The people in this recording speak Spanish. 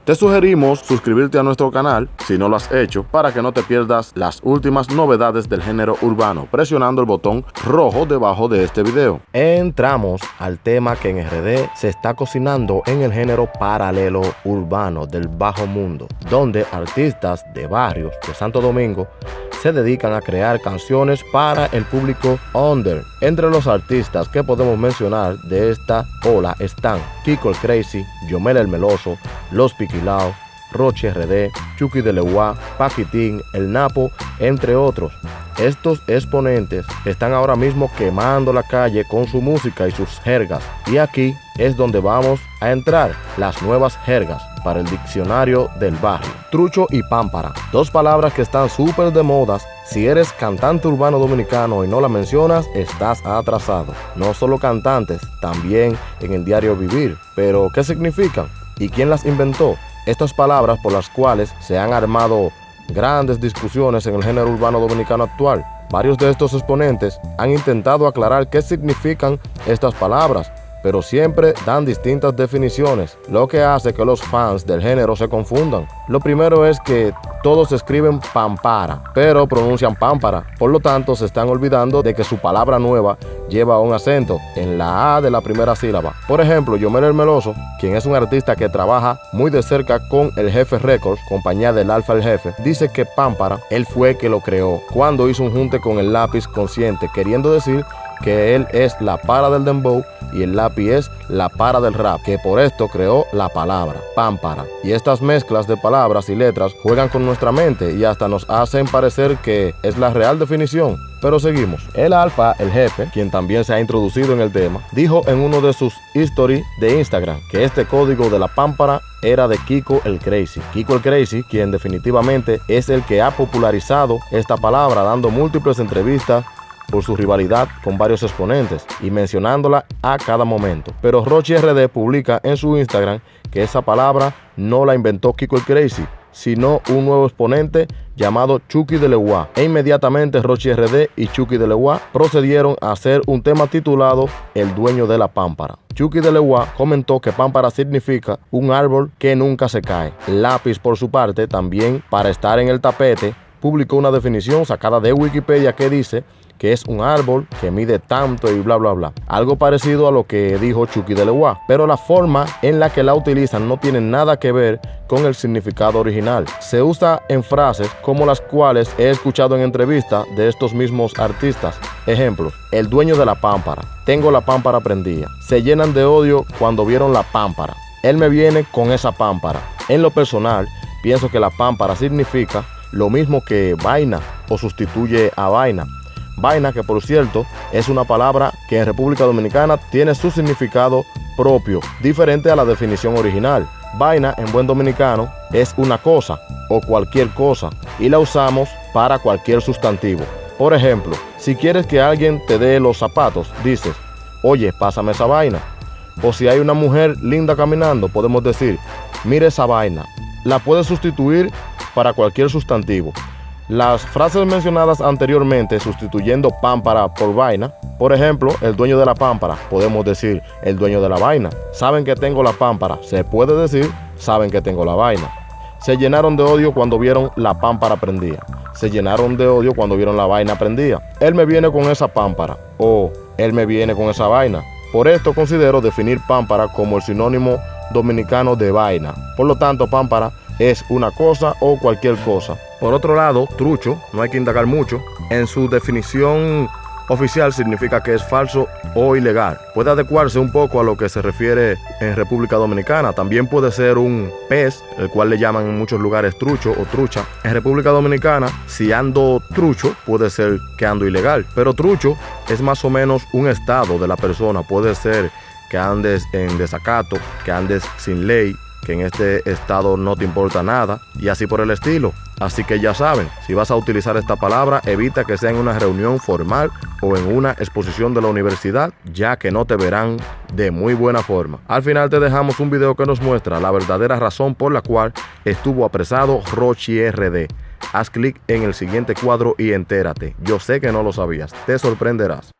Te sugerimos suscribirte a nuestro canal si no lo has hecho para que no te pierdas las últimas novedades del género urbano presionando el botón rojo debajo de este video. Entramos al tema que en RD se está cocinando en el género paralelo urbano del bajo mundo, donde artistas de barrios de Santo Domingo se dedican a crear canciones para el público under. Entre los artistas que podemos mencionar de esta ola están Kiko el Crazy, Yomel el Meloso, Los Piquilao, Rochi RD, Chucky de Leguá, Paquitín, El Napo, entre otros. Estos exponentes están ahora mismo quemando la calle con su música y sus jergas. Y aquí es donde vamos a entrar, las nuevas jergas para el diccionario del barrio. Trucho y pámpara, dos palabras que están súper de modas. Si eres cantante urbano dominicano y no la mencionas, estás atrasado. No solo cantantes, también en el diario vivir. Pero, ¿qué significan? ¿Y quién las inventó? Estas palabras por las cuales se han armado grandes discusiones en el género urbano dominicano actual. Varios de estos exponentes han intentado aclarar qué significan estas palabras, pero siempre dan distintas definiciones, lo que hace que los fans del género se confundan. Lo primero es que todos escriben pampara, pero pronuncian pámpara. Por lo tanto, se están olvidando de que su palabra nueva lleva un acento en la A de la primera sílaba. Por ejemplo, Yomel el Meloso, quien es un artista que trabaja muy de cerca con El Jefe Records, compañía del Alfa el Jefe, dice que pámpara, él fue que lo creó cuando hizo un junte con el Lápiz Consciente, queriendo decir que él es la para del dembow y el Lápiz es la para del rap, que por esto creó la palabra pámpara. Y estas mezclas de palabras y letras juegan con nuestra mente y hasta nos hacen parecer que es la real definición. Pero seguimos. El Alfa, el Jefe, quien también se ha introducido en el tema, dijo en uno de sus stories de Instagram que este código de la pámpara era de Kiko el Crazy. Kiko el Crazy, quien definitivamente es el que ha popularizado esta palabra, dando múltiples entrevistas por su rivalidad con varios exponentes y mencionándola a cada momento. Pero Rochi RD publica en su Instagram que esa palabra no la inventó Kiko el Crazy, sino un nuevo exponente llamado Chucky de Leguá. E inmediatamente Rochi RD y Chucky de Leguá procedieron a hacer un tema titulado El Dueño de la Pámpara. Chucky de Leguá comentó que pámpara significa un árbol que nunca se cae. Lápiz, por su parte, también para estar en el tapete, publicó una definición sacada de Wikipedia que dice que es un árbol que mide tanto y bla bla bla. Algo parecido a lo que dijo Chucky de Leguá, pero la forma en la que la utilizan no tiene nada que ver con el significado original. Se usa en frases como las cuales he escuchado en entrevistas de estos mismos artistas. Ejemplos: el dueño de la pámpara, tengo la pámpara prendida. Se llenan de odio cuando vieron la pámpara. Él me viene con esa pámpara. En lo personal, pienso que la pámpara significa lo mismo que vaina o sustituye a vaina. Vaina, que por cierto es una palabra que en República Dominicana tiene su significado propio, diferente a la definición original. Vaina en buen dominicano es una cosa o cualquier cosa y la usamos para cualquier sustantivo. Por ejemplo, si quieres que alguien te dé los zapatos, dices: oye, pásame esa vaina. O si hay una mujer linda caminando, podemos decir: mire esa vaina. La puedes sustituir para cualquier sustantivo. Las frases mencionadas anteriormente sustituyendo pámpara por vaina, por ejemplo, el dueño de la pámpara, podemos decir el dueño de la vaina. Saben que tengo la pámpara, se puede decir saben que tengo la vaina. Se llenaron de odio cuando vieron la pámpara prendida. Se llenaron de odio cuando vieron la vaina prendida. Él me viene con esa pámpara o él me viene con esa vaina. Por esto considero definir pámpara como el sinónimo dominicano de vaina. Por lo tanto, pámpara es una cosa o cualquier cosa. Por otro lado, trucho, no hay que indagar mucho. En su definición oficial significa que es falso o ilegal. Puede adecuarse un poco a lo que se refiere en República Dominicana. También puede ser un pez, el cual le llaman en muchos lugares trucho o trucha. En República Dominicana, si ando trucho, puede ser que ando ilegal. Pero trucho es más o menos un estado de la persona. Puede ser que andes en desacato, que andes sin ley, que en este estado no te importa nada y así por el estilo. Así que ya saben, si vas a utilizar esta palabra, evita que sea en una reunión formal o en una exposición de la universidad, ya que no te verán de muy buena forma. Al final te dejamos un video que nos muestra la verdadera razón por la cual estuvo apresado Rochi RD. Haz clic en el siguiente cuadro y entérate. Yo sé que no lo sabías, te sorprenderás.